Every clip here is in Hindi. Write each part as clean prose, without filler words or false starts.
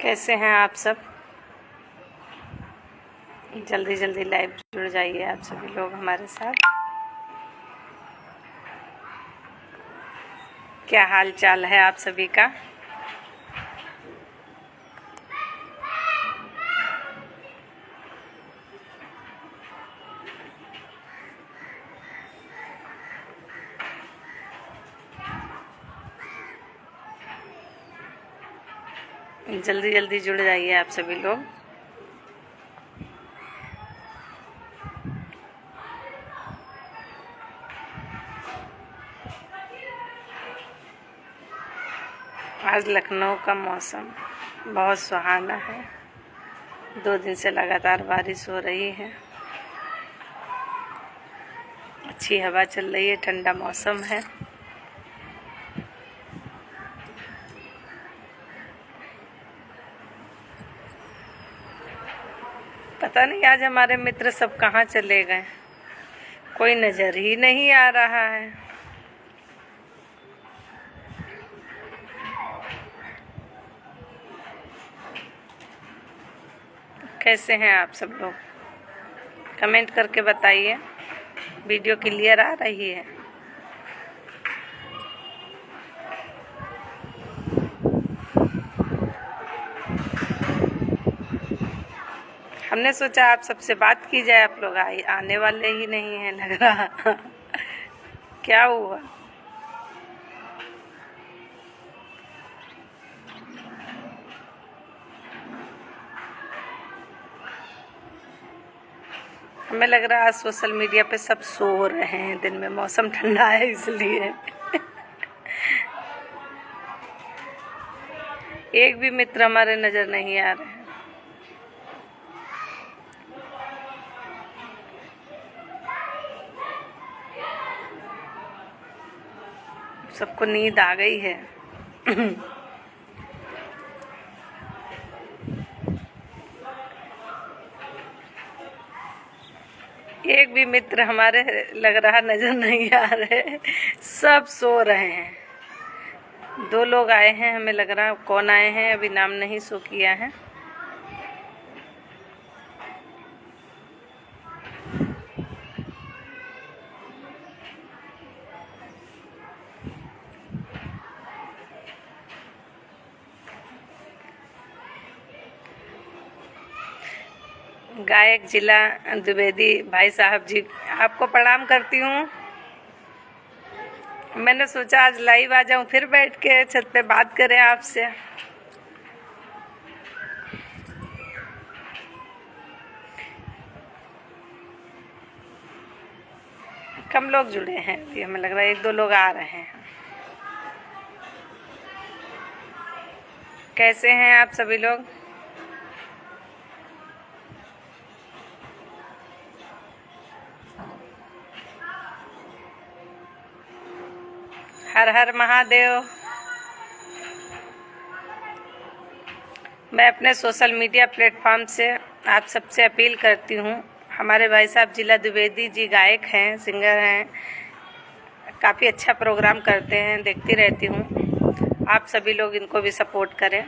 कैसे हैं आप सब। जल्दी जल्दी लाइव जुड़ जाइए आप सभी लोग हमारे साथ। क्या हाल चाल है आप सभी का। जल्दी जल्दी जुड़ जाइए आप सभी लोग। आज लखनऊ का मौसम बहुत सुहाना है। 2 दिन से लगातार बारिश हो रही है। अच्छी हवा चल रही है, ठंडा मौसम है। पता नहीं आज हमारे मित्र सब कहाँ चले गए, कोई नज़र ही नहीं आ रहा है। कैसे हैं आप सब लोग, कमेंट करके बताइए। वीडियो क्लियर आ रही है। हमने सोचा आप सबसे बात की जाए, आप लोग आने वाले ही नहीं हैं लग रहा। क्या हुआ। हमें लग रहा है आज सोशल मीडिया पे सब सो रहे हैं, दिन में मौसम ठंडा है इसलिए। एक भी मित्र हमारे नजर नहीं आ रहे हैं। सबको नींद आ गई है। एक भी मित्र हमारे लग रहा नजर नहीं आ रहे, सब सो रहे हैं। 2 लोग आए हैं, हमें लग रहा कौन आए हैं अभी नाम नहीं शो किया है। गायक जिला द्विवेदी भाई साहब जी, आपको प्रणाम करती हूँ। मैंने सोचा आज लाइव आ जाऊं, फिर बैठ के छत पे बात करें आपसे। कम लोग जुड़े हैं अभी, हमें लग रहा है 1-2 लोग आ रहे हैं। कैसे हैं आप सभी लोग। हर हर महादेव। मैं अपने सोशल मीडिया प्लेटफॉर्म से आप सबसे अपील करती हूँ। हमारे भाई साहब जिला द्विवेदी जी गायक हैं, सिंगर हैं, काफ़ी अच्छा प्रोग्राम करते हैं, देखती रहती हूँ। आप सभी लोग इनको भी सपोर्ट करें।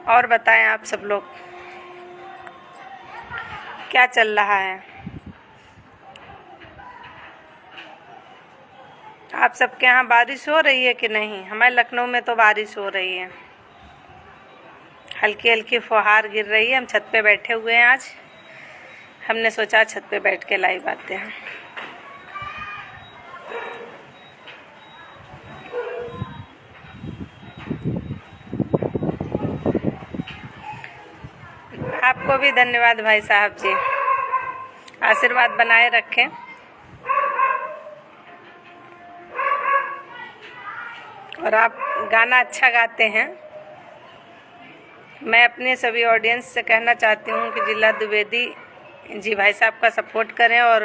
और बताएं आप सब लोग क्या चल रहा है। आप सबके यहाँ बारिश हो रही है कि नहीं। हमारे लखनऊ में तो बारिश हो रही है, हल्की हल्की फुहार गिर रही है। हम छत पे बैठे हुए हैं आज। हमने सोचा छत पे बैठ के लाइव आते हैं। आपको भी धन्यवाद भाई साहब जी, आशीर्वाद बनाए रखें। और आप गाना अच्छा गाते हैं। मैं अपने सभी ऑडियंस से कहना चाहती हूँ कि जिला द्विवेदी जी भाई साहब का सपोर्ट करें और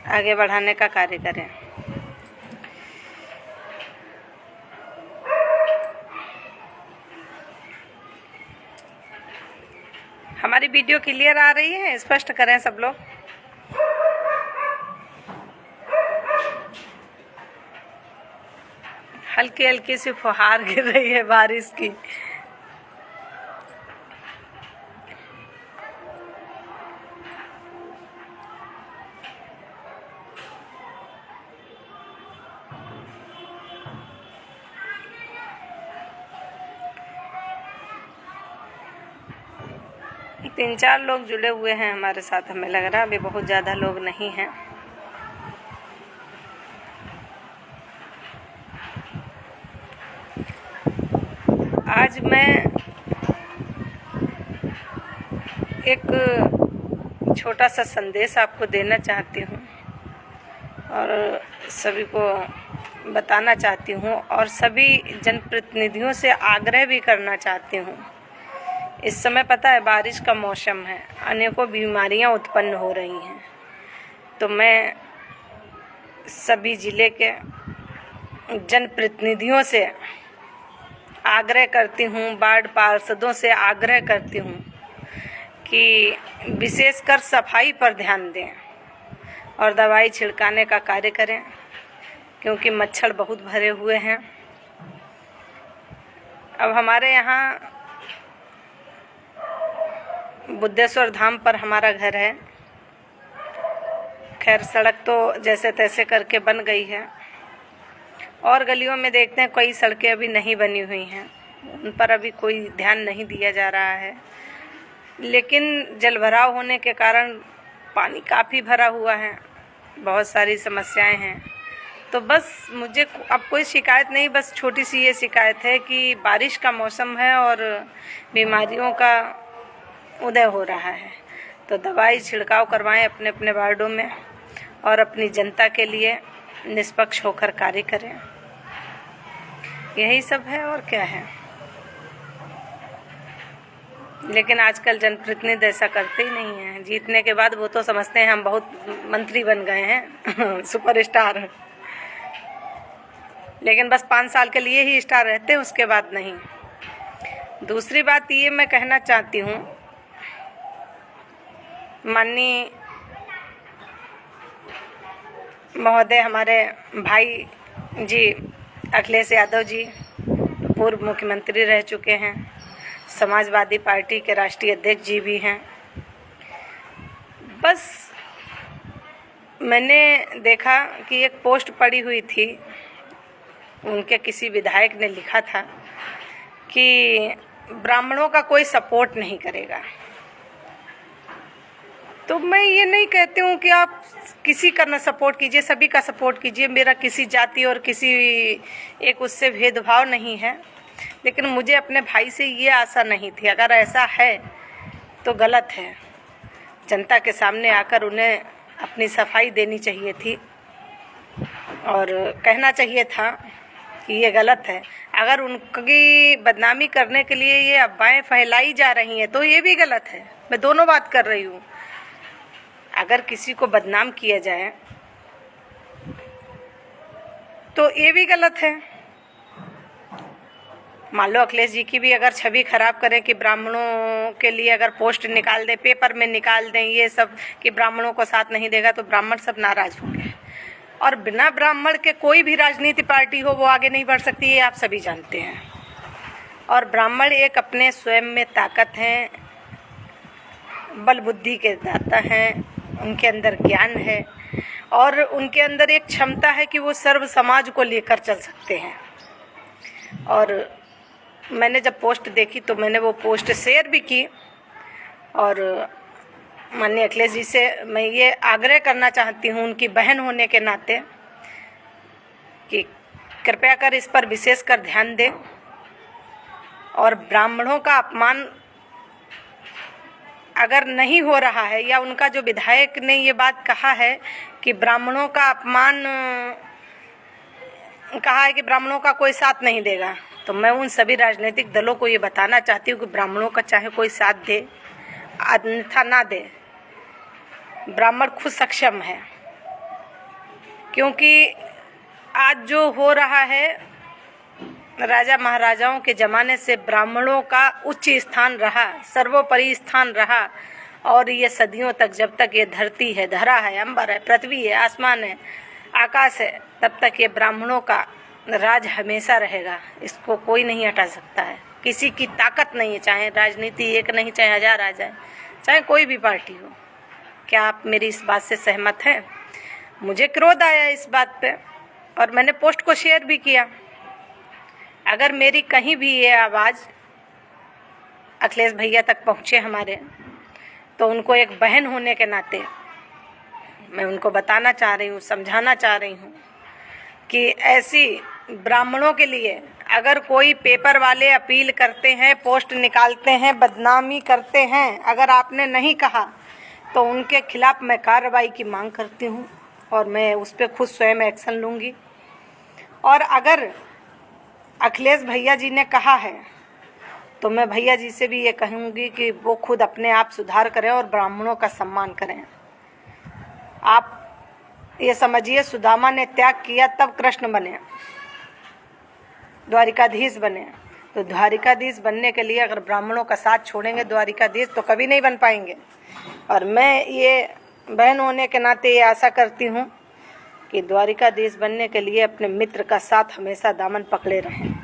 आगे बढ़ाने का कार्य करें। हमारी वीडियो क्लियर आ रही है, स्पष्ट करें सब लोग। हल्की हल्की सी फुहार गिर रही है बारिश की। तीन चार लोग जुड़े हुए हैं हमारे साथ, हमें लग रहा है अभी बहुत ज़्यादा लोग नहीं हैं। आज मैं एक छोटा सा संदेश आपको देना चाहती हूँ और सभी को बताना चाहती हूँ और सभी जनप्रतिनिधियों से आग्रह भी करना चाहती हूँ। इस समय पता है बारिश का मौसम है, अनेकों बीमारियां उत्पन्न हो रही हैं, तो मैं सभी ज़िले के जनप्रतिनिधियों से आग्रह करती हूँ, वार्ड पार्षदों से आग्रह करती हूँ कि विशेषकर सफाई पर ध्यान दें और दवाई छिड़काने का कार्य करें, क्योंकि मच्छर बहुत भरे हुए हैं। अब हमारे यहाँ बुद्धेश्वर धाम पर हमारा घर है। खैर सड़क तो जैसे तैसे करके बन गई है और गलियों में देखते हैं कई सड़कें अभी नहीं बनी हुई हैं, उन पर अभी कोई ध्यान नहीं दिया जा रहा है। लेकिन जलभराव होने के कारण पानी काफ़ी भरा हुआ है, बहुत सारी समस्याएं हैं। तो बस मुझे अब कोई शिकायत नहीं, बस छोटी सी ये शिकायत है कि बारिश का मौसम है और बीमारियों का उदय हो रहा है, तो दवाई छिड़काव करवाएं अपने अपने वार्डों में और अपनी जनता के लिए निष्पक्ष होकर कार्य करें। यही सब है और क्या है। लेकिन आजकल जनप्रतिनिधि ऐसा करते ही नहीं हैं। जीतने के बाद वो तो समझते हैं हम बहुत मंत्री बन गए हैं सुपरस्टार, लेकिन बस 5 साल के लिए ही स्टार रहते हैं, उसके बाद नहीं। दूसरी बात ये मैं कहना चाहती हूँ, माननीय महोदय हमारे भाई जी अखिलेश यादव जी पूर्व मुख्यमंत्री रह चुके हैं, समाजवादी पार्टी के राष्ट्रीय अध्यक्ष जी भी हैं। बस मैंने देखा कि एक पोस्ट पड़ी हुई थी, उनके किसी विधायक ने लिखा था कि ब्राह्मणों का कोई सपोर्ट नहीं करेगा। तो मैं ये नहीं कहती हूँ कि आप किसी का न सपोर्ट कीजिए, सभी का सपोर्ट कीजिए। मेरा किसी जाति और किसी एक उससे भेदभाव नहीं है, लेकिन मुझे अपने भाई से ये आशा नहीं थी। अगर ऐसा है तो गलत है। जनता के सामने आकर उन्हें अपनी सफाई देनी चाहिए थी और कहना चाहिए था कि ये गलत है। अगर उनकी बदनामी करने के लिए ये अफवाहें फैलाई जा रही हैं तो ये भी गलत है। मैं दोनों बात कर रही हूँ। अगर किसी को बदनाम किया जाए तो ये भी गलत है। मान लो अखिलेश जी की भी अगर छवि खराब करें कि ब्राह्मणों के लिए अगर पोस्ट निकाल दें, पेपर में निकाल दें ये सब कि ब्राह्मणों को साथ नहीं देगा, तो ब्राह्मण सब नाराज होंगे। और बिना ब्राह्मण के कोई भी राजनीति पार्टी हो वो आगे नहीं बढ़ सकती, ये आप सभी जानते हैं। और ब्राह्मण एक अपने स्वयं में ताकत हैं, बल बुद्धि के दाता हैं, उनके अंदर ज्ञान है और उनके अंदर एक क्षमता है कि वो सर्व समाज को लेकर चल सकते हैं। और मैंने जब पोस्ट देखी तो मैंने वो पोस्ट शेयर भी की और माननीय अखिलेश जी से मैं ये आग्रह करना चाहती हूँ उनकी बहन होने के नाते कि कृपया कर इस पर विशेष कर ध्यान दें और ब्राह्मणों का अपमान अगर नहीं हो रहा है या उनका जो विधायक ने ये बात कहा है कि ब्राह्मणों का अपमान कहा है कि ब्राह्मणों का कोई साथ नहीं देगा, तो मैं उन सभी राजनीतिक दलों को ये बताना चाहती हूँ कि ब्राह्मणों का चाहे कोई साथ दे अन्यथा ना दे, ब्राह्मण खुद सक्षम है। क्योंकि आज जो हो रहा है, राजा महाराजाओं के ज़माने से ब्राह्मणों का उच्च स्थान रहा, सर्वोपरि स्थान रहा और ये सदियों तक, जब तक ये धरती है, धरा है, अंबर है, पृथ्वी है, आसमान है, आकाश है, तब तक ये ब्राह्मणों का राज हमेशा रहेगा, इसको कोई नहीं हटा सकता है। किसी की ताकत नहीं है, चाहे राजनीति एक नहीं, चाहे हजार आ जाए, चाहे कोई भी पार्टी हो। क्या आप मेरी इस बात से सहमत हैं? मुझे क्रोध आया इस बात पे और मैंने पोस्ट को शेयर भी किया। अगर मेरी कहीं भी ये आवाज़ अखिलेश भैया तक पहुँचे हमारे, तो उनको एक बहन होने के नाते मैं उनको बताना चाह रही हूँ, समझाना चाह रही हूँ कि ऐसी ब्राह्मणों के लिए अगर कोई पेपर वाले अपील करते हैं, पोस्ट निकालते हैं, बदनामी करते हैं, अगर आपने नहीं कहा तो उनके खिलाफ मैं कार्रवाई की मांग करती हूँ और मैं उस पर खुद स्वयं एक्शन लूँगी। और अगर अखिलेश भैया जी ने कहा है तो मैं भैया जी से भी ये कहूँगी कि वो खुद अपने आप सुधार करें और ब्राह्मणों का सम्मान करें। आप ये समझिए, सुदामा ने त्याग किया तब कृष्ण बने, द्वारिकाधीश बने। तो द्वारिकाधीश बनने के लिए अगर ब्राह्मणों का साथ छोड़ेंगे द्वारिकाधीश तो कभी नहीं बन पाएंगे। और मैं ये बहन होने के नाते ये आशा करती हूँ कि द्वारिकाधीश बनने के लिए अपने मित्र का साथ हमेशा दामन पकड़े रहें।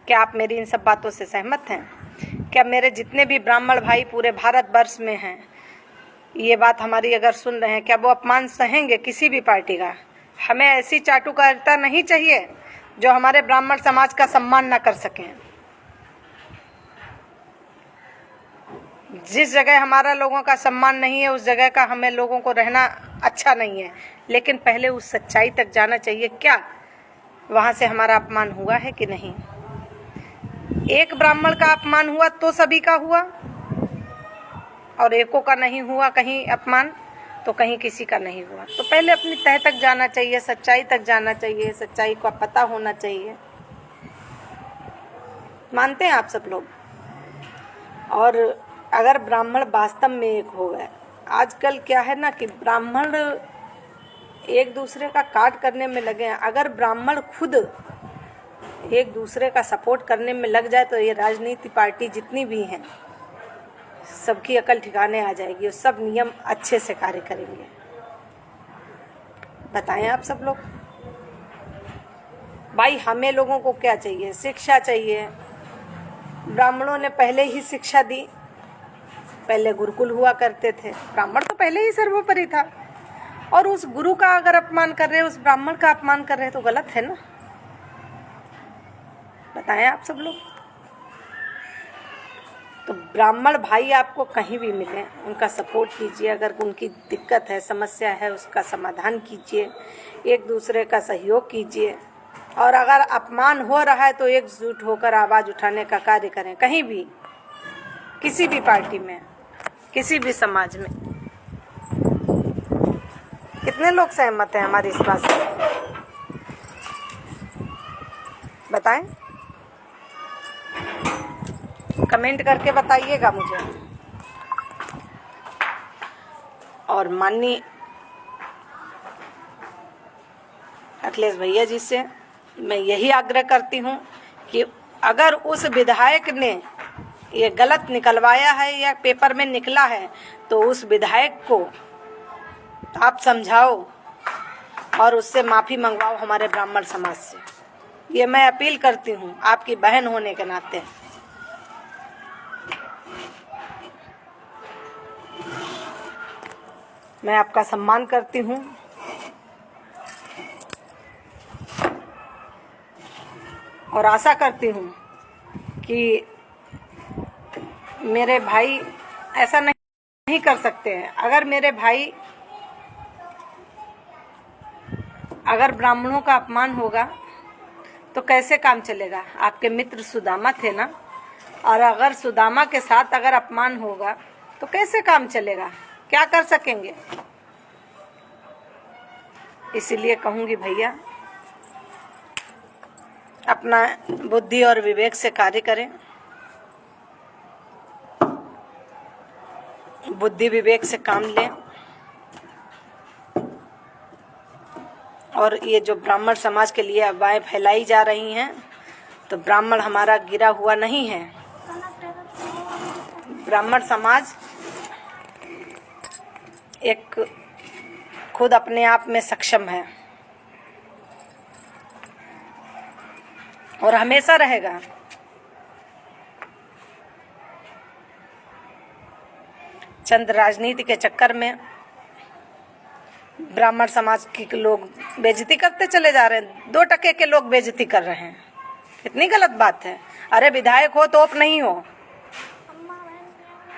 क्या आप मेरी इन सब बातों से सहमत हैं? क्या मेरे जितने भी ब्राह्मण भाई पूरे भारतवर्ष में हैं, ये बात हमारी अगर सुन रहे हैं, क्या वो अपमान सहेंगे किसी भी पार्टी का? हमें ऐसी चाटुकारिता नहीं चाहिए जो हमारे ब्राह्मण समाज का सम्मान न कर सकें। जिस जगह हमारा लोगों का सम्मान नहीं है उस जगह का हमें लोगों को रहना अच्छा नहीं है, लेकिन पहले उस सच्चाई तक जाना चाहिए, क्या वहाँ से हमारा अपमान हुआ है कि नहीं। एक ब्राह्मण का अपमान हुआ तो सभी का हुआ, और एकों का नहीं हुआ कहीं अपमान तो कहीं किसी का नहीं हुआ। तो पहले अपनी तह तक जाना चाहिए, सच्चाई तक जाना चाहिए, सच्चाई का पता होना चाहिए। मानते हैं आप सब लोग? और अगर ब्राह्मण वास्तव में एक हो गए, आजकल क्या है ना कि ब्राह्मण एक दूसरे का काट करने में लगे हैं। अगर ब्राह्मण खुद एक दूसरे का सपोर्ट करने में लग जाए तो ये राजनीति पार्टी जितनी भी हैं सबकी अकल ठिकाने आ जाएगी और सब नियम अच्छे से कार्य करेंगे। बताएं आप सब लोग। भाई हमें लोगों को क्या चाहिए? शिक्षा चाहिए। ब्राह्मणों ने पहले ही शिक्षा दी, पहले गुरुकुल हुआ करते थे, ब्राह्मण तो पहले ही सर्वोपरि था। और उस गुरु का अगर अपमान कर रहे, उस ब्राह्मण का अपमान कर रहे तो गलत है ना। बताएं आप सब लोग। तो ब्राह्मण भाई आपको कहीं भी मिले उनका सपोर्ट कीजिए, अगर उनकी दिक्कत है, समस्या है, उसका समाधान कीजिए, एक दूसरे का सहयोग कीजिए। और अगर अपमान हो रहा है तो एकजुट होकर आवाज़ उठाने का कार्य करें, कहीं भी, किसी भी पार्टी में, किसी भी समाज में। कितने लोग सहमत हैं हमारी इस बात से? बताएं, कमेंट करके बताइएगा मुझे। और माननीय अखिलेश भैया जी से मैं यही आग्रह करती हूँ कि अगर उस विधायक ने ये गलत निकलवाया है या पेपर में निकला है तो उस विधायक को आप समझाओ और उससे माफ़ी मंगवाओ हमारे ब्राह्मण समाज से। ये मैं अपील करती हूँ आपकी बहन होने के नाते। मैं आपका सम्मान करती हूँ और आशा करती हूँ कि मेरे भाई ऐसा नहीं कर सकते हैं। अगर मेरे भाई, अगर ब्राह्मणों का अपमान होगा तो कैसे काम चलेगा? आपके मित्र सुदामा थे ना, और अगर सुदामा के साथ अगर अपमान होगा तो कैसे काम चलेगा? क्या कर सकेंगे? इसीलिए कहूँगी भैया अपना बुद्धि और विवेक से कार्य करें, बुद्धि विवेक से काम लें। और ये जो ब्राह्मण समाज के लिए अफवाहें फैलाई जा रही हैं, तो ब्राह्मण हमारा गिरा हुआ नहीं है। ब्राह्मण समाज एक खुद अपने आप में सक्षम है। और हमेशा रहेगा। चंद राजनीति के चक्कर में ब्राह्मण समाज की लोग बेइज्जती करते चले जा रहे हैं। 2% के लोग बेइज्जती कर रहे हैं, कितनी गलत बात है। अरे विधायक हो तो नहीं हो,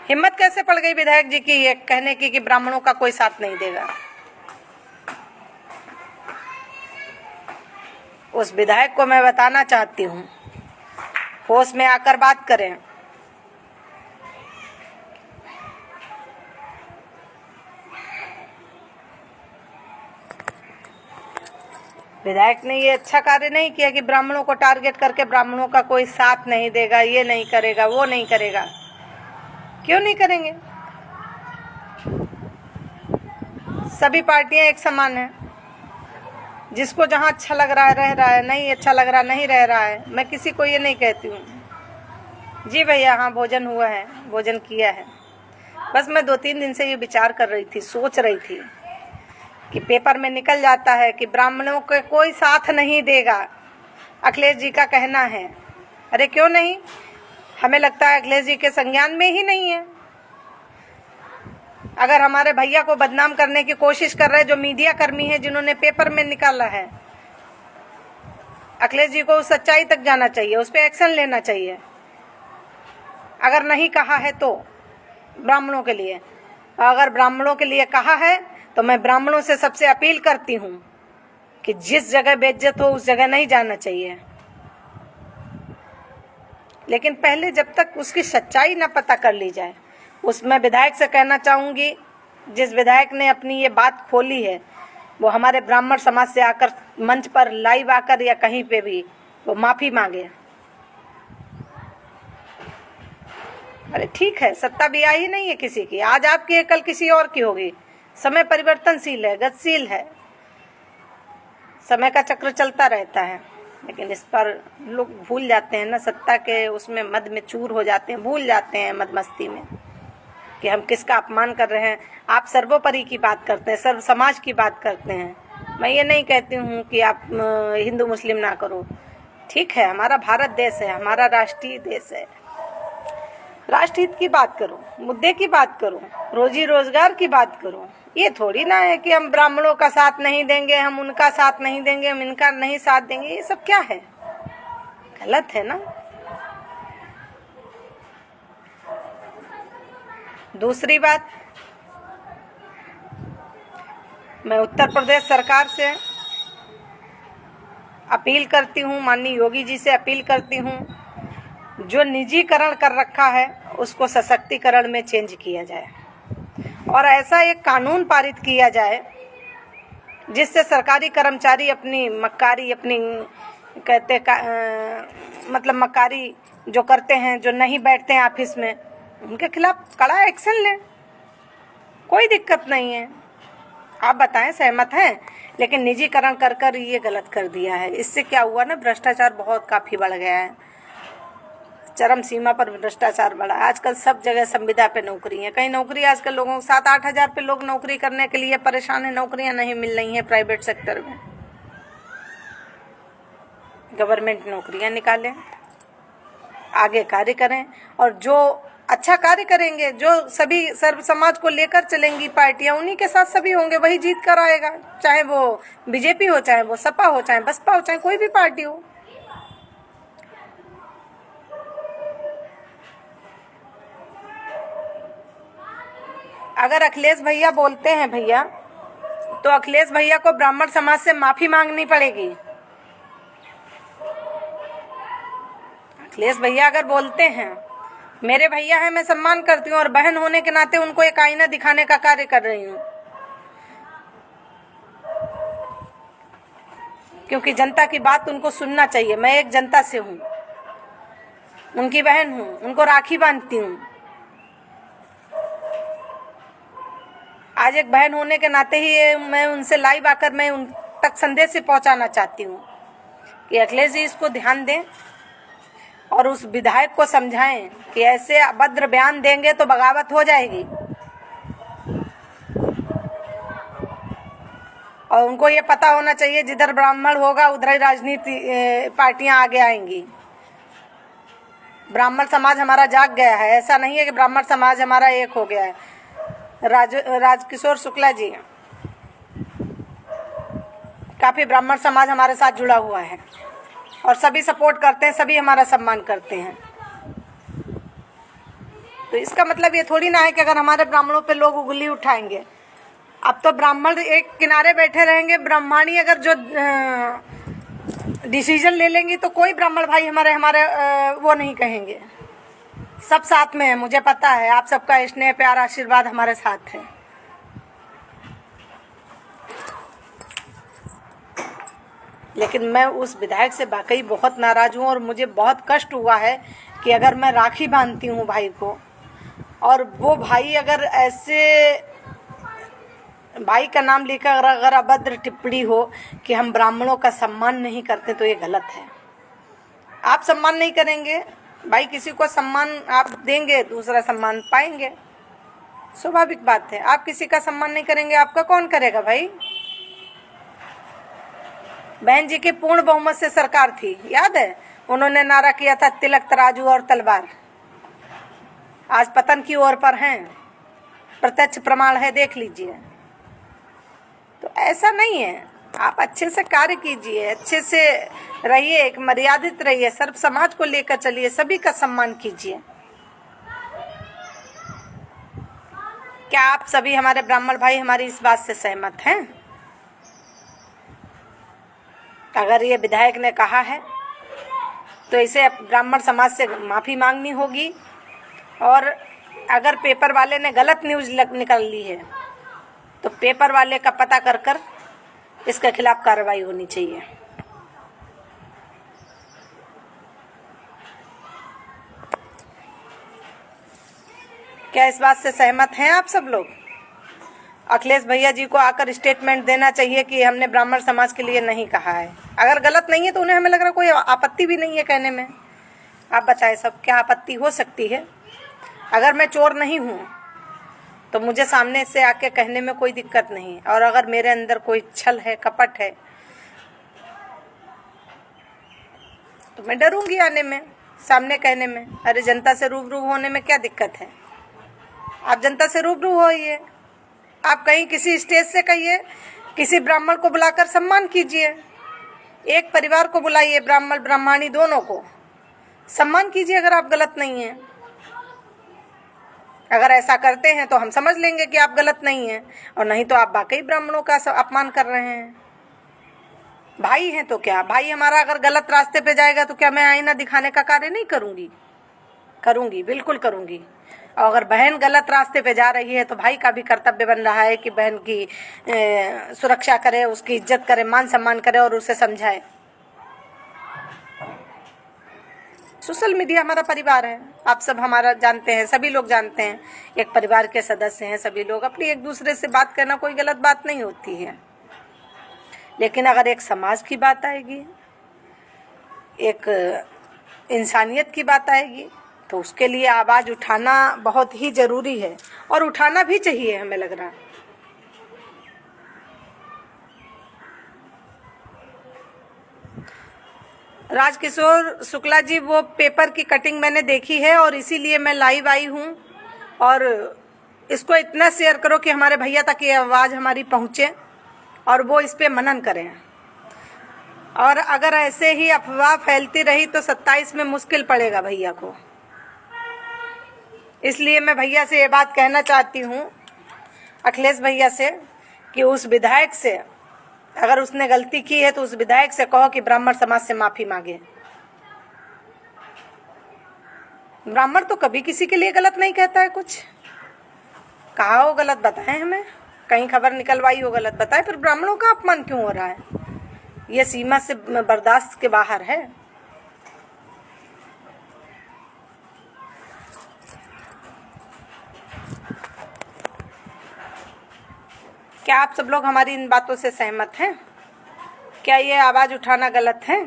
हिम्मत कैसे पड़ गई विधायक जी की ये कहने की कि ब्राह्मणों का कोई साथ नहीं देगा। उस विधायक को मैं बताना चाहती हूँ, होश में आकर बात करें। विधायक ने ये अच्छा कार्य नहीं किया कि ब्राह्मणों को टारगेट करके ब्राह्मणों का कोई साथ नहीं देगा, ये नहीं करेगा, वो नहीं करेगा। क्यों नहीं करेंगे? सभी पार्टियां एक समान हैं। जिसको जहां अच्छा लग रहा है रह रहा है, नहीं अच्छा लग रहा नहीं रह रहा है। मैं किसी को ये नहीं कहती हूँ। जी भैया, हाँ भोजन हुआ है, भोजन किया है। बस मैं 2-3 दिन से ये विचार कर रही थी, सोच रही थी कि पेपर में निकल जाता है कि ब्राह्मणों के कोई साथ नहीं देगा, अखिलेश जी का कहना है। अरे क्यों नहीं? हमें लगता है अखिलेश जी के संज्ञान में ही नहीं है। अगर हमारे भैया को बदनाम करने की कोशिश कर रहे जो मीडिया कर्मी है, जिन्होंने पेपर में निकाला है, अखिलेश जी को उस सच्चाई तक जाना चाहिए, उस पर एक्शन लेना चाहिए। अगर नहीं कहा है तो ब्राह्मणों के लिए, अगर ब्राह्मणों के लिए कहा है तो मैं ब्राह्मणों से सबसे अपील करती हूँ कि जिस जगह बेइज्जत हो उस जगह नहीं जाना चाहिए। लेकिन पहले जब तक उसकी सच्चाई ना पता कर ली जाए, उसमें विधायक से कहना चाहूंगी, जिस विधायक ने अपनी ये बात खोली है वो हमारे ब्राह्मण समाज से आकर मंच पर लाइव आकर या कहीं पे भी वो माफी मांगे। अरे ठीक है, सत्ता भी आई नहीं है किसी की, आज आपकी है कल किसी और की होगी। समय परिवर्तनशील है, गतिशील है, समय का चक्र चलता रहता है। लेकिन इस पर लोग भूल जाते हैं ना, सत्ता के उसमें मद में चूर हो जाते हैं, भूल जाते हैं मद मस्ती में कि हम किसका अपमान कर रहे हैं। आप सर्वोपरि की बात करते हैं, सर्व समाज की बात करते हैं। मैं ये नहीं कहती हूँ कि आप हिंदू मुस्लिम ना करो, ठीक है, हमारा भारत देश है, हमारा राष्ट्रीय देश है। राष्ट्रहित की बात करो, मुद्दे की बात करो, रोजी रोजगार की बात करो। ये थोड़ी ना है कि हम ब्राह्मणों का साथ नहीं देंगे, हम उनका साथ नहीं देंगे, हम इनका नहीं साथ देंगे। ये सब क्या है? गलत है ना। दूसरी बात, मैं उत्तर प्रदेश सरकार से अपील करती हूँ, माननीय योगी जी से अपील करती हूँ, जो निजीकरण कर रखा है उसको सशक्तिकरण में चेंज किया जाए और ऐसा एक कानून पारित किया जाए जिससे सरकारी कर्मचारी अपनी मक्कारी, अपनी कहते मतलब मक्कारी जो करते हैं, जो नहीं बैठते हैं ऑफिस में, उनके खिलाफ कड़ा एक्शन लें। कोई दिक्कत नहीं है। आप बताएं, सहमत हैं? लेकिन निजीकरण कर कर ये गलत कर दिया है। इससे क्या हुआ ना, भ्रष्टाचार बहुत काफ़ी बढ़ गया है, चरम सीमा पर भ्रष्टाचार बढ़ा। आजकल सब जगह संविदा पे नौकरी है, कहीं नौकरी आजकल लोगों को 7-8 हज़ार पे लोग नौकरी करने के लिए परेशान है, नौकरियां नहीं मिल रही हैं प्राइवेट सेक्टर में। गवर्नमेंट नौकरियां निकालें, आगे कार्य करें और जो अच्छा कार्य करेंगे, जो सभी सर्व समाज को लेकर चलेंगी पार्टियां, उन्हीं के साथ सभी होंगे, वही जीत कर आएगा। चाहे वो बीजेपी हो, चाहे वो सपा हो, चाहे बसपा हो, चाहे कोई भी पार्टी हो। अगर अखिलेश भैया बोलते हैं भैया, तो अखिलेश भैया को ब्राह्मण समाज से माफी मांगनी पड़ेगी। अखिलेश भैया अगर बोलते हैं, मेरे भैया हैं, मैं सम्मान करती हूँ और बहन होने के नाते उनको एक आईना दिखाने का कार्य कर रही हूँ, क्योंकि जनता की बात उनको सुनना चाहिए। मैं एक जनता से हूँ, उनकी बहन हूँ, उनको राखी बांधती हूँ। आज एक बहन होने के नाते ही मैं उनसे लाइव आकर मैं उन तक संदेश पहुंचाना चाहती हूँ कि अखिलेश जी इसको ध्यान दें और उस विधायक को समझाएं कि ऐसे अभद्र बयान देंगे तो बगावत हो जाएगी और उनको ये पता होना चाहिए जिधर ब्राह्मण होगा उधर ही राजनीति पार्टियां आगे आएंगी। ब्राह्मण समाज हमारा जाग गया है, ऐसा नहीं है कि ब्राह्मण समाज हमारा एक हो गया है। राजकिशोर शुक्ला जी, काफी ब्राह्मण समाज हमारे साथ जुड़ा हुआ है और सभी सपोर्ट करते हैं, सभी हमारा सम्मान करते हैं। तो इसका मतलब ये थोड़ी ना है कि अगर हमारे ब्राह्मणों पे लोग उंगली उठाएंगे। अब तो ब्राह्मण एक किनारे बैठे रहेंगे, ब्राह्मणी अगर जो डिसीजन ले लेंगी तो कोई ब्राह्मण भाई हमारे वो नहीं कहेंगे। सब साथ में है, मुझे पता है। आप सबका स्नेह प्यार आशीर्वाद हमारे साथ है। लेकिन मैं उस विधायक से वाकई बहुत नाराज हूँ और मुझे बहुत कष्ट हुआ है कि अगर मैं राखी बांधती हूँ भाई को और वो भाई अगर ऐसे भाई का नाम लेकर अगर अभद्र टिप्पणी हो कि हम ब्राह्मणों का सम्मान नहीं करते तो ये गलत है। आप सम्मान नहीं करेंगे भाई, किसी को सम्मान आप देंगे दूसरा सम्मान पाएंगे, स्वाभाविक बात है। आप किसी का सम्मान नहीं करेंगे, आपका कौन करेगा भाई। बहन जी की पूर्ण बहुमत से सरकार थी, याद है? उन्होंने नारा किया था तिलक तराजू और तलवार। आज पतन की ओर पर हैं, प्रत्यक्ष प्रमाण है, देख लीजिए। तो ऐसा नहीं है, आप अच्छे से कार्य कीजिए, अच्छे से रहिए, एक मर्यादित रहिए, सर्व समाज को लेकर चलिए, सभी का सम्मान कीजिए। क्या आप सभी हमारे ब्राह्मण भाई हमारी इस बात से सहमत हैं? अगर ये विधायक ने कहा है तो इसे ब्राह्मण समाज से माफ़ी मांगनी होगी, और अगर पेपर वाले ने गलत न्यूज़ निकाल ली है तो पेपर वाले का पता कर इसके खिलाफ कार्रवाई होनी चाहिए। क्या इस बात से सहमत हैं आप सब लोग? अखिलेश भैया जी को आकर स्टेटमेंट देना चाहिए कि हमने ब्राह्मण समाज के लिए नहीं कहा है। अगर गलत नहीं है तो उन्हें, हमें लग रहा कोई आपत्ति भी नहीं है कहने में। आप बताएं सब, क्या आपत्ति हो सकती है? अगर मैं चोर नहीं हूँ तो मुझे सामने से आके कहने में कोई दिक्कत नहीं, और अगर मेरे अंदर कोई छल है, कपट है, तो मैं डरूंगी आने में, सामने कहने में। अरे जनता से रूबरू होने में क्या दिक्कत है? आप जनता से रूबरू होइए, आप कहीं किसी स्टेज से कहिए, किसी ब्राह्मण को बुलाकर सम्मान कीजिए, एक परिवार को बुलाइए, ब्राह्मण ब्राह्मणी दोनों को सम्मान कीजिए अगर आप गलत नहीं हैं। अगर ऐसा करते हैं तो हम समझ लेंगे कि आप गलत नहीं हैं, और नहीं तो आप वाकई ब्राह्मणों का अपमान कर रहे हैं। भाई हैं तो क्या, भाई हमारा अगर गलत रास्ते पे जाएगा तो क्या मैं आईना दिखाने का कार्य नहीं करूंगी? करूंगी, बिल्कुल करूंगी। और अगर बहन गलत रास्ते पे जा रही है तो भाई का भी कर्तव्य बन रहा है कि बहन की सुरक्षा करे, उसकी इज्जत करे, मान सम्मान करे और उसे समझाए। सोशल मीडिया हमारा परिवार है, आप सब हमारा जानते हैं, सभी लोग जानते हैं, एक परिवार के सदस्य हैं सभी लोग। अपनी एक दूसरे से बात करना कोई गलत बात नहीं होती है, लेकिन अगर एक समाज की बात आएगी, एक इंसानियत की बात आएगी, तो उसके लिए आवाज़ उठाना बहुत ही ज़रूरी है, और उठाना भी चाहिए। हमें लग रहा है राजकिशोर शुक्ला जी, वो पेपर की कटिंग मैंने देखी है और इसीलिए मैं लाइव आई हूँ, और इसको इतना शेयर करो कि हमारे भैया तक ये आवाज़ हमारी पहुँचे और वो इस पे मनन करें। और अगर ऐसे ही अफवाह फैलती रही तो 27 में मुश्किल पड़ेगा भैया को। इसलिए मैं भैया से ये बात कहना चाहती हूँ, अखिलेश भैया से, कि उस विधायक से, अगर उसने गलती की है तो उस विधायक से कहो कि ब्राह्मण समाज से माफ़ी मांगे। ब्राह्मण तो कभी किसी के लिए गलत नहीं कहता है। कुछ कहा हो गलत बताएं हमें, कहीं खबर निकलवाई हो गलत बताएं, फिर ब्राह्मणों का अपमान क्यों हो रहा है? ये सीमा से बर्दाश्त के बाहर है। क्या आप सब लोग हमारी इन बातों से सहमत हैं? क्या ये आवाज़ उठाना गलत है?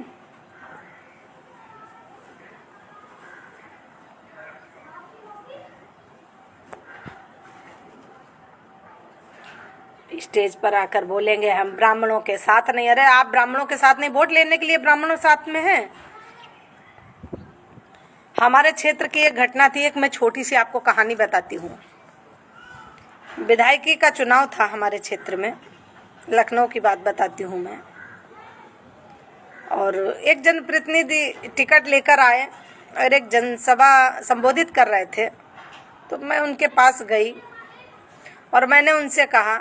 स्टेज पर आकर बोलेंगे हम ब्राह्मणों के साथ नहीं। अरे आप ब्राह्मणों के साथ नहीं, वोट लेने के लिए ब्राह्मणों साथ में हैं। हमारे क्षेत्र की एक घटना थी, एक मैं छोटी सी आपको कहानी बताती हूँ। विधायकी का चुनाव था हमारे क्षेत्र में, लखनऊ की बात बताती हूँ मैं। और एक जनप्रतिनिधि टिकट लेकर आए और एक जनसभा संबोधित कर रहे थे, तो मैं उनके पास गई और मैंने उनसे कहा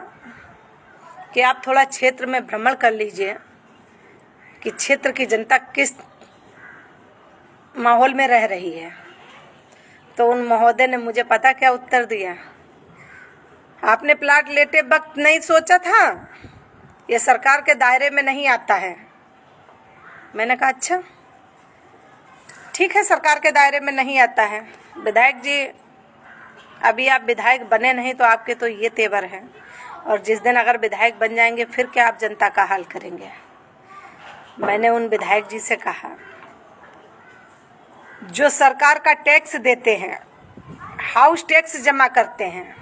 कि आप थोड़ा क्षेत्र में भ्रमण कर लीजिए कि क्षेत्र की जनता किस माहौल में रह रही है। तो उन महोदय ने मुझे पता क्या उत्तर दिया, आपने प्लाट लेते वक्त नहीं सोचा था, ये सरकार के दायरे में नहीं आता है। मैंने कहा अच्छा ठीक है, सरकार के दायरे में नहीं आता है। विधायक जी, अभी आप विधायक बने नहीं तो आपके तो ये तेवर हैं, और जिस दिन अगर विधायक बन जाएंगे फिर क्या आप जनता का हाल करेंगे। मैंने उन विधायक जी से कहा, जो सरकार का टैक्स देते हैं, हाउस टैक्स जमा करते हैं,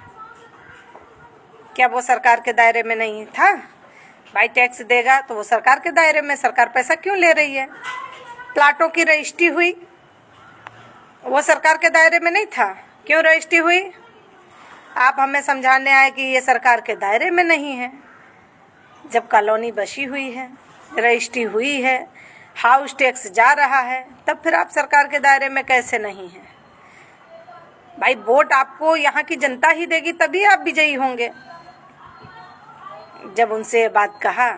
क्या वो सरकार के दायरे में नहीं था? भाई टैक्स देगा तो वो सरकार के दायरे में, सरकार पैसा क्यों ले रही है? प्लाटों की रजिस्ट्री हुई, वो सरकार के दायरे में नहीं था, क्यों रजिस्ट्री हुई? आप हमें समझाने आए कि ये सरकार के दायरे में नहीं है। जब कॉलोनी बसी हुई है, रजिस्ट्री हुई है, हाउस टैक्स जा रहा है, तब फिर आप सरकार के दायरे में कैसे नहीं है? भाई वोट आपको यहाँ की जनता ही देगी, तभी आप विजयी होंगे। जब उनसे ये बात कहा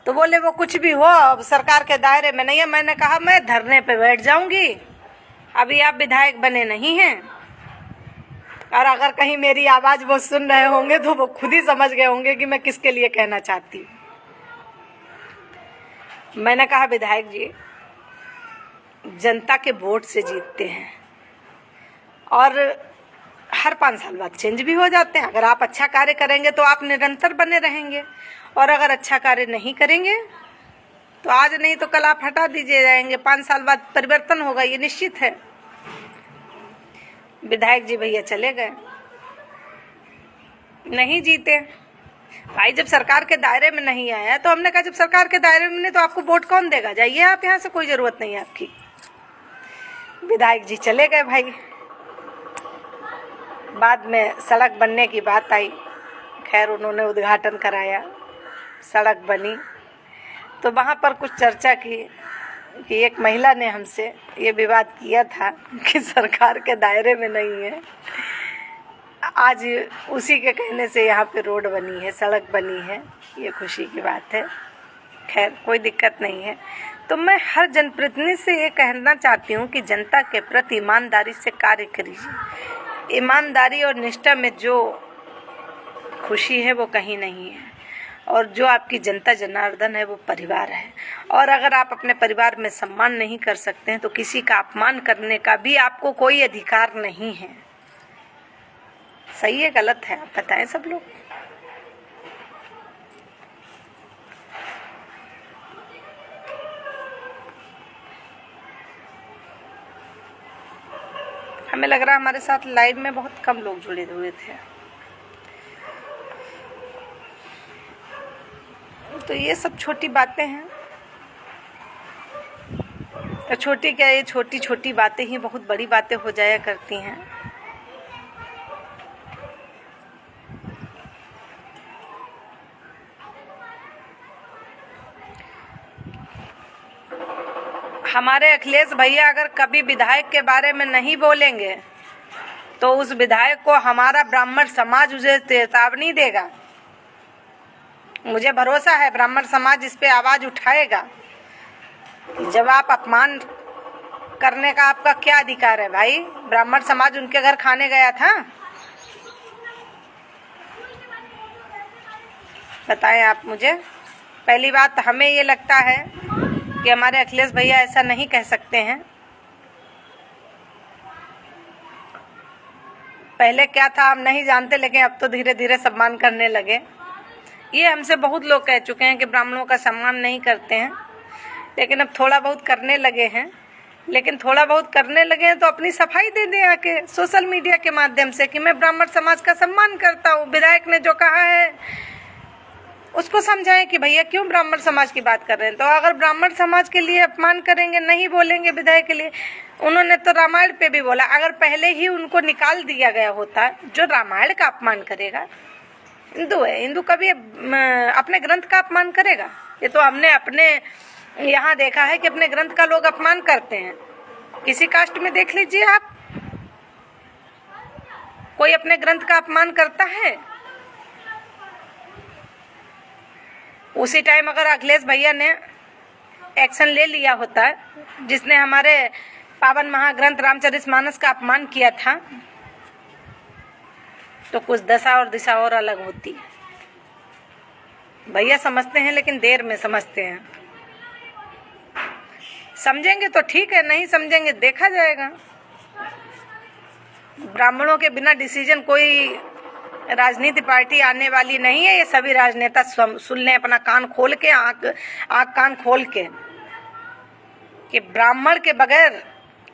तो बोले वो कुछ भी हो, अब सरकार के दायरे में नहीं है। मैंने कहा मैं धरने पे बैठ जाऊंगी, अभी आप विधायक बने नहीं हैं, और अगर कहीं मेरी आवाज वो सुन रहे होंगे तो वो खुद ही समझ गए होंगे कि मैं किसके लिए कहना चाहती हूँ। मैंने कहा विधायक जी, जनता के वोट से जीतते हैं और हर 5 साल बाद चेंज भी हो जाते हैं। अगर आप अच्छा कार्य करेंगे तो आप निरंतर बने रहेंगे, और अगर अच्छा कार्य नहीं करेंगे तो आज नहीं तो कल आप हटा दीजिए जाएंगे। 5 साल बाद परिवर्तन होगा, ये निश्चित है। विधायक जी भैया चले गए, नहीं जीते। भाई जब सरकार के दायरे में नहीं आया तो हमने कहा जब सरकार के दायरे में नहीं तो आपको वोट कौन देगा, जाइए आप यहाँ से, कोई जरूरत नहीं है आपकी। विधायक जी चले गए भाई। बाद में सड़क बनने की बात आई, खैर उन्होंने उद्घाटन कराया, सड़क बनी, तो वहाँ पर कुछ चर्चा की कि एक महिला ने हमसे ये विवाद किया था कि सरकार के दायरे में नहीं है। आज उसी के कहने से यहाँ पे रोड बनी है, सड़क बनी है, ये खुशी की बात है। खैर कोई दिक्कत नहीं है। तो मैं हर जनप्रतिनिधि से ये कहना चाहती हूँ कि जनता के प्रति ईमानदारी से कार्य करिए। ईमानदारी और निष्ठा में जो खुशी है वो कहीं नहीं है, और जो आपकी जनता जनार्दन है वो परिवार है। और अगर आप अपने परिवार में सम्मान नहीं कर सकते हैं तो किसी का अपमान करने का भी आपको कोई अधिकार नहीं है। सही है गलत है आप बताएं सब लोग। हमें लग रहा है हमारे साथ लाइव में बहुत कम लोग जुड़े हुए थे, तो ये सब छोटी बातें हैं। तो छोटी क्या, ये छोटी छोटी बातें ही बहुत बड़ी बातें हो जाया करती हैं। हमारे अखिलेश भैया अगर कभी विधायक के बारे में नहीं बोलेंगे तो उस विधायक को हमारा ब्राह्मण समाज उसे चेतावनी देगा। मुझे भरोसा है ब्राह्मण समाज इस पे आवाज उठाएगा। जब आप अपमान करने का आपका क्या अधिकार है भाई? ब्राह्मण समाज उनके घर खाने गया था, बताएं आप मुझे। पहली बात, हमें ये लगता है कि हमारे अखिलेश भैया ऐसा नहीं कह सकते हैं। पहले क्या था हम नहीं जानते, लेकिन अब तो धीरे धीरे सम्मान करने लगे। ये हमसे बहुत लोग कह चुके हैं कि ब्राह्मणों का सम्मान नहीं करते हैं, लेकिन अब थोड़ा बहुत करने लगे हैं। लेकिन थोड़ा बहुत करने लगे हैं तो अपनी सफाई दे दें आके सोशल मीडिया के माध्यम से कि मैं ब्राह्मण समाज का सम्मान करता हूँ। विधायक ने जो कहा है उसको समझाएं कि भैया क्यों ब्राह्मण समाज की बात कर रहे हैं। तो अगर ब्राह्मण समाज के लिए अपमान करेंगे, नहीं बोलेंगे विधायक के लिए, उन्होंने तो रामायण पे भी बोला, अगर पहले ही उनको निकाल दिया गया होता, जो रामायण का अपमान करेगा हिंदू है, हिंदू कभी अपने ग्रंथ का अपमान करेगा? ये तो हमने अपने यहाँ देखा है कि अपने ग्रंथ का लोग अपमान करते हैं। किसी कास्ट में देख लीजिए आप, कोई अपने ग्रंथ का अपमान करता है? उसी टाइम अगर अखिलेश भैया ने एक्शन ले लिया होता, जिसने हमारे पावन महाग्रंथ रामचरितमानस का अपमान किया था, तो कुछ दशा और दिशा और अलग होती। भैया समझते हैं लेकिन देर में समझते हैं। समझेंगे तो ठीक है, नहीं समझेंगे देखा जाएगा। ब्राह्मणों के बिना डिसीजन कोई राजनीति पार्टी आने वाली नहीं है। ये सभी राजनेता सुन लें अपना कान खोल के, आंख कान खोल के, कि ब्राह्मण के बगैर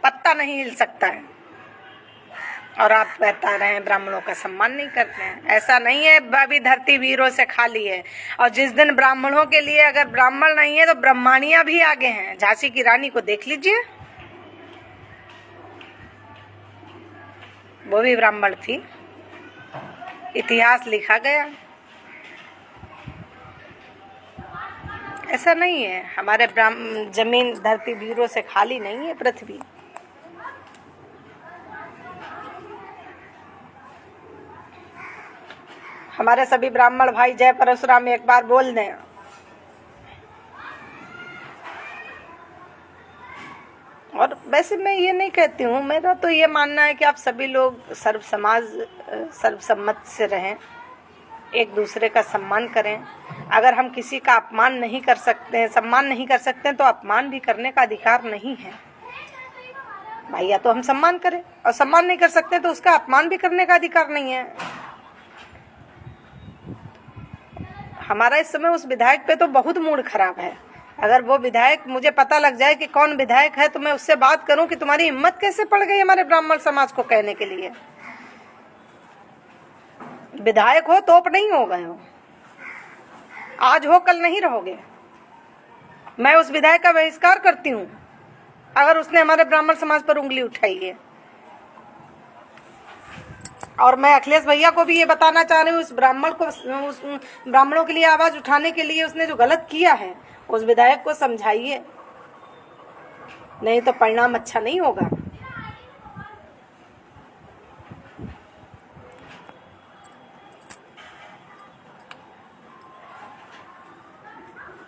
पत्ता नहीं हिल सकता है। और आप बता रहे हैं ब्राह्मणों का सम्मान नहीं करते हैं। ऐसा नहीं है, अभी धरती वीरों से खाली है। और जिस दिन ब्राह्मणों के लिए अगर ब्राह्मण नहीं है तो ब्रह्मानियां भी आगे हैं। झांसी की रानी को देख लीजिए, वो भी ब्राह्मण थी, इतिहास लिखा गया। ऐसा नहीं है, हमारे जमीन धरती वीरों से खाली नहीं है पृथ्वी। हमारे सभी ब्राह्मण भाई जय परशुराम एक बार बोल दें। और वैसे मैं ये नहीं कहती हूँ, मेरा तो ये मानना है कि आप सभी लोग सर्वसम्मत से रहें, एक दूसरे का सम्मान करें। अगर हम किसी का अपमान नहीं कर सकते हैं, सम्मान नहीं कर सकते हैं, तो अपमान भी करने का अधिकार नहीं है भाई। या तो हम सम्मान करें, और सम्मान नहीं कर सकते तो उसका अपमान भी करने का अधिकार नहीं है। हमारा इस समय उस विधायक पे तो बहुत मूड खराब है। अगर वो विधायक, मुझे पता लग जाए कि कौन विधायक है, तो मैं उससे बात करूं कि तुम्हारी हिम्मत कैसे पड़ गई हमारे ब्राह्मण समाज को कहने के लिए। विधायक हो तो नहीं हो गए हो, आज हो कल नहीं रहोगे। मैं उस विधायक का बहिष्कार करती हूँ अगर उसने हमारे ब्राह्मण समाज पर उंगली उठाई है। और मैं अखिलेश भैया को भी ये बताना चाह रही हूँ, उस ब्राह्मणों के लिए आवाज उठाने के लिए उसने जो गलत किया है, उस विधायक को समझाइए, नहीं तो परिणाम अच्छा नहीं होगा।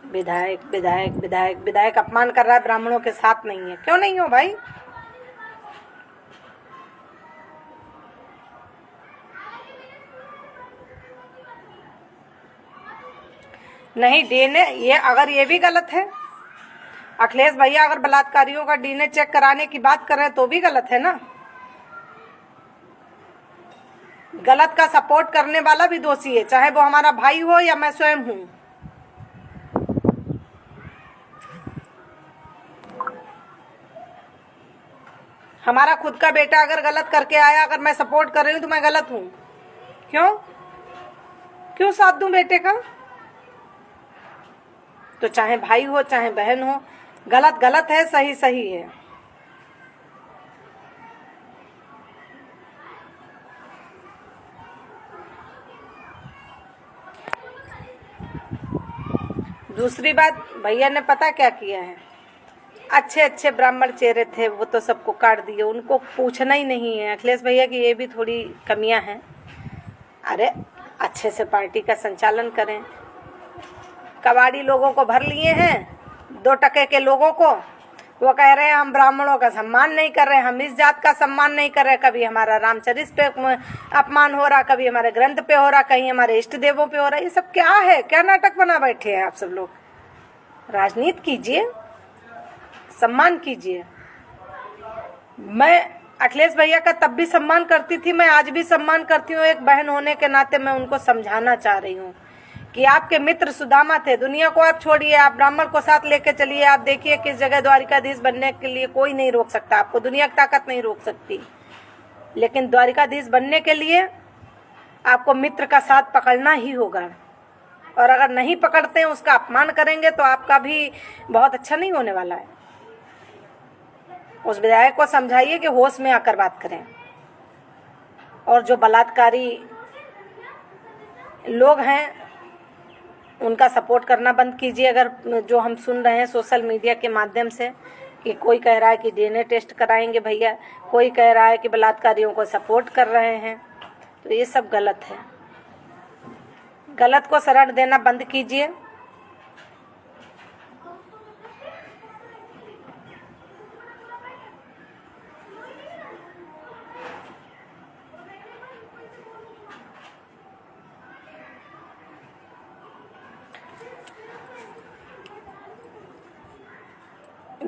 विधायक विधायक विधायक विधायक अपमान कर रहा है, ब्राह्मणों के साथ नहीं है। क्यों नहीं हो भाई? नहीं डीएनए, ये अगर ये भी गलत है, अखिलेश भैया अगर बलात्कारियों का डीएनए चेक कराने की बात कर रहे हैं तो भी गलत है ना। गलत का सपोर्ट करने वाला भी दोषी है, चाहे वो हमारा भाई हो या मैं स्वयं हूं। हमारा खुद का बेटा अगर गलत करके आया, अगर मैं सपोर्ट कर रही हूं तो मैं गलत हूं? क्यों साथ दूं बेटे का? तो चाहे भाई हो चाहे बहन हो, गलत गलत है, सही सही है। दूसरी बात, भैया ने पता क्या किया है, अच्छे अच्छे ब्राह्मण चेहरे थे वो तो सबको काट दिए, उनको पूछना ही नहीं है। अखिलेश भैया की ये भी थोड़ी कमियां हैं। अरे अच्छे से पार्टी का संचालन करें। कबाड़ी लोगों को भर लिए हैं, 2 टके के लोगों को, वो कह रहे हैं हम ब्राह्मणों का सम्मान नहीं कर रहे, हम इस जात का सम्मान नहीं कर रहे। कभी हमारा रामचरित पे अपमान हो रहा, कभी हमारे ग्रंथ पे हो रहा, कहीं हमारे इष्ट देवों पे हो रहा। ये सब क्या है? क्या नाटक बना बैठे हैं आप सब लोग? राजनीति कीजिए, सम्मान कीजिए। मैं अखिलेश भैया का तब भी सम्मान करती थी, मैं आज भी सम्मान करती हूँ। एक बहन होने के नाते मैं उनको समझाना चाह रही हूँ कि आपके मित्र सुदामा थे। दुनिया को आप छोड़िए, आप ब्राह्मण को साथ लेके चलिए। आप देखिए किस जगह द्वारिकाधीश बनने के लिए कोई नहीं रोक सकता आपको, दुनिया की ताकत नहीं रोक सकती। लेकिन द्वारिकाधीश बनने के लिए आपको मित्र का साथ पकड़ना ही होगा। और अगर नहीं पकड़ते हैं, उसका अपमान करेंगे तो आपका भी बहुत अच्छा नहीं होने वाला है। उस विधायक को समझाइए कि होश में आकर बात करें। और जो बलात्कारी लोग हैं उनका सपोर्ट करना बंद कीजिए। अगर जो हम सुन रहे हैं सोशल मीडिया के माध्यम से कि कोई कह रहा है कि डीएनए टेस्ट कराएंगे भैया, कोई कह रहा है कि बलात्कारियों को सपोर्ट कर रहे हैं, तो ये सब गलत है। गलत को शरण देना बंद कीजिए।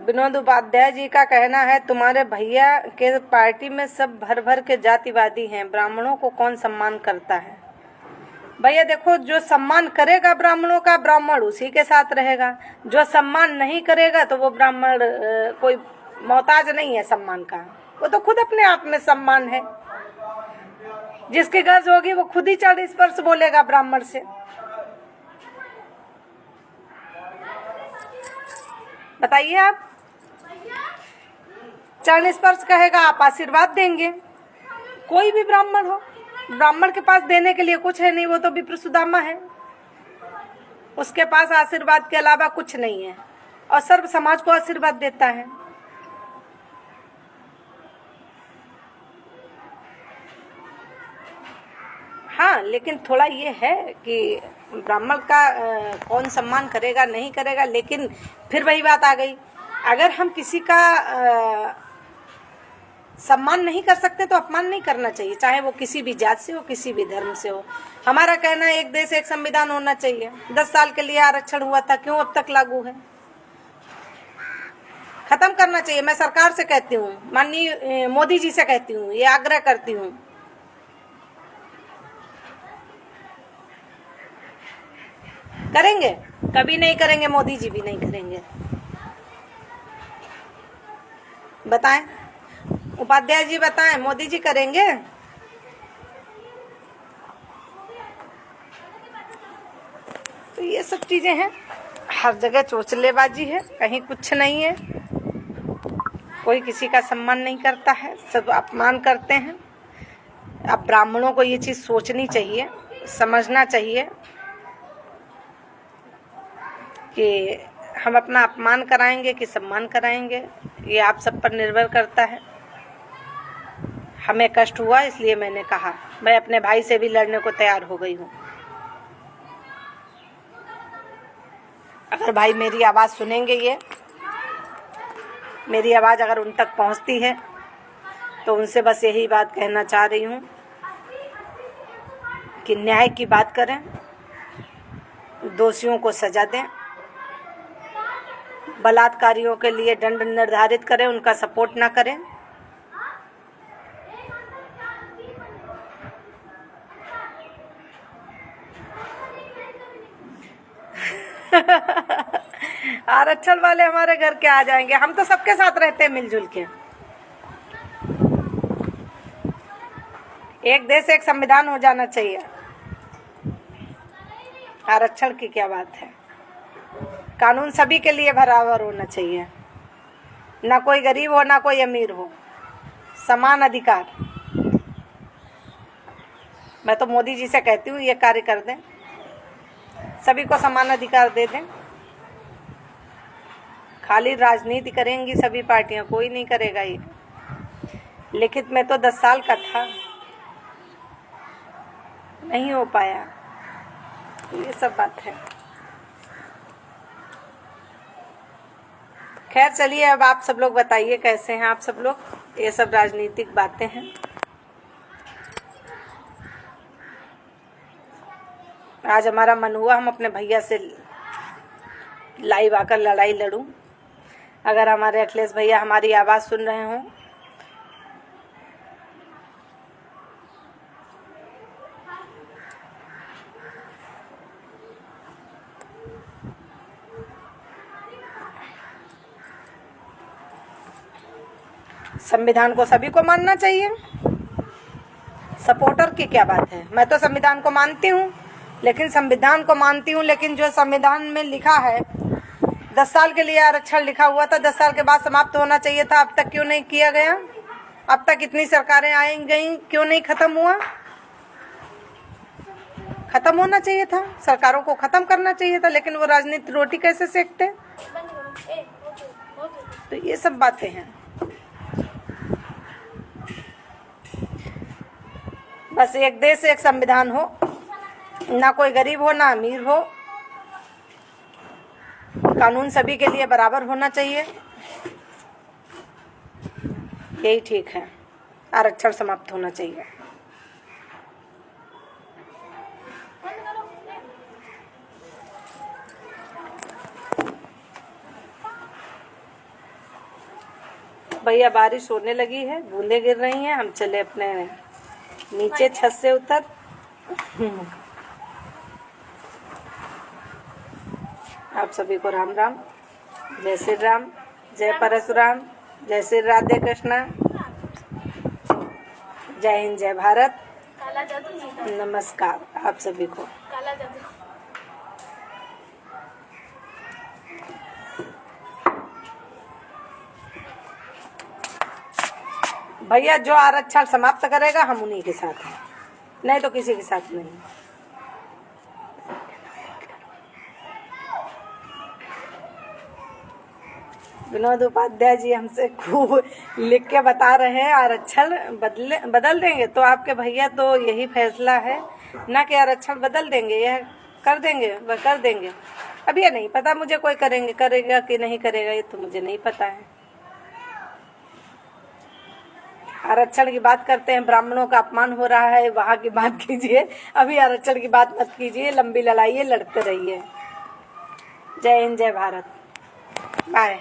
विनोद उपाध्याय जी का कहना है, तुम्हारे भैया के पार्टी में सब भर भर के जातिवादी हैं, ब्राह्मणों को कौन सम्मान करता है। भैया देखो, जो सम्मान करेगा ब्राह्मणों का, ब्राह्मण उसी के साथ रहेगा। जो सम्मान नहीं करेगा तो वो ब्राह्मण कोई मोहताज नहीं है सम्मान का, वो तो खुद अपने आप में सम्मान है। जिसकी गरज होगी वो खुद ही चढ़ स्पर्श बोलेगा ब्राह्मण से। बताइए, आप चरण स्पर्श कहेगा, आप आशीर्वाद देंगे। कोई भी ब्राह्मण हो, ब्राह्मण के पास देने के लिए कुछ है नहीं, वो तो विप्र सुदामा है, उसके पास आशीर्वाद के अलावा कुछ नहीं है, और सर्व समाज को आशीर्वाद देता है। हाँ, लेकिन थोड़ा ये है कि ब्राह्मण का कौन सम्मान करेगा नहीं करेगा। लेकिन फिर वही बात आ गई, अगर हम किसी का सम्मान नहीं कर सकते तो अपमान नहीं करना चाहिए, चाहे वो किसी भी जात से हो, किसी भी धर्म से हो। हमारा कहना है एक देश एक संविधान होना चाहिए। 10 साल के लिए आरक्षण हुआ था, क्यों अब तक लागू है? खत्म करना चाहिए। मैं सरकार से कहती हूँ, माननीय मोदी जी से कहती हूँ, ये आग्रह करती हूँ। करेंगे? कभी नहीं करेंगे, मोदी जी भी नहीं करेंगे। बताएं उपाध्याय जी, बताएं मोदी जी करेंगे? तो ये सब चीजें हैं, हर जगह चोचलेबाजी है, कहीं कुछ नहीं है। कोई किसी का सम्मान नहीं करता है, सब अपमान करते हैं। अब ब्राह्मणों को ये चीज सोचनी चाहिए, समझना चाहिए कि हम अपना अपमान कराएंगे कि सम्मान कराएंगे, ये आप सब पर निर्भर करता है। हमें कष्ट हुआ इसलिए मैंने कहा, मैं अपने भाई से भी लड़ने को तैयार हो गई हूँ। अगर भाई मेरी आवाज़ सुनेंगे, ये मेरी आवाज़ अगर उन तक पहुँचती है तो उनसे बस यही बात कहना चाह रही हूँ कि न्याय की बात करें, दोषियों को सजा दें, बलात्कारियों के लिए दंड निर्धारित करें, उनका सपोर्ट ना करें। आरक्षण वाले हमारे घर के आ जाएंगे, हम तो सबके साथ रहते हैं मिलजुल के। एक देश एक संविधान हो जाना चाहिए, आरक्षण की क्या बात है। कानून सभी के लिए बराबर होना चाहिए, ना कोई गरीब हो ना कोई अमीर हो, समान अधिकार। मैं तो मोदी जी से कहती हूँ ये कार्य कर दें, सभी को समान अधिकार दे दें। खाली राजनीति करेंगी सभी पार्टियां, कोई नहीं करेगा ये। लिखित में तो 10 साल का था, नहीं हो पाया, ये सब बात है। खैर चलिए, अब आप सब लोग बताइए कैसे हैं आप सब लोग। ये सब राजनीतिक बातें हैं। आज हमारा मन हुआ हम अपने भैया से लाइव आकर लड़ाई लड़ूं। अगर हमारे अखिलेश भैया हमारी आवाज़ सुन रहे हों संविधान को सभी को मानना चाहिए, सपोर्टर की क्या बात है। मैं तो संविधान को मानती हूँ, लेकिन संविधान को मानती हूँ, लेकिन जो संविधान में लिखा है 10 साल के लिए आरक्षण लिखा हुआ था, 10 साल के बाद समाप्त होना चाहिए था। अब तक क्यों नहीं किया गया? अब तक इतनी सरकारें आई गई, क्यों नहीं खत्म हुआ? खत्म होना चाहिए था, सरकारों को खत्म करना चाहिए था, लेकिन वो राजनीति रोटी कैसे सेकते? तो ये सब बातें हैं। बस एक देश एक संविधान हो, ना कोई गरीब हो ना अमीर हो, कानून सभी के लिए बराबर होना चाहिए, यही ठीक है। आरक्षण समाप्त होना चाहिए। भैया बारिश होने लगी है, बूंदें गिर रही हैं, हम चले अपने नीचे छत से उतर। आप सभी को राम राम, जय श्री राम, जय परशुराम, जय श्री राधे कृष्णा, जय हिंद, जय भारत, नमस्कार आप सभी को। भैया जो आरक्षण समाप्त करेगा हम उन्हीं के साथ हैं, नहीं तो किसी के साथ नहीं। विनोद उपाध्याय जी हमसे खूब लिख के बता रहे हैं आरक्षण बदल देंगे, तो आपके भैया तो यही फैसला है ना कि आरक्षण बदल देंगे, यह कर देंगे, वह कर देंगे। अब ये नहीं पता मुझे, कोई करेगा कि नहीं करेगा ये तो मुझे नहीं पता है। आरक्षण की बात करते हैं, ब्राह्मणों का अपमान हो रहा है, वहाँ की बात कीजिए, अभी आरक्षण की बात मत कीजिए, लंबी लड़ाई है, लड़ते रहिए। जय हिंद, जय भारत, बाय।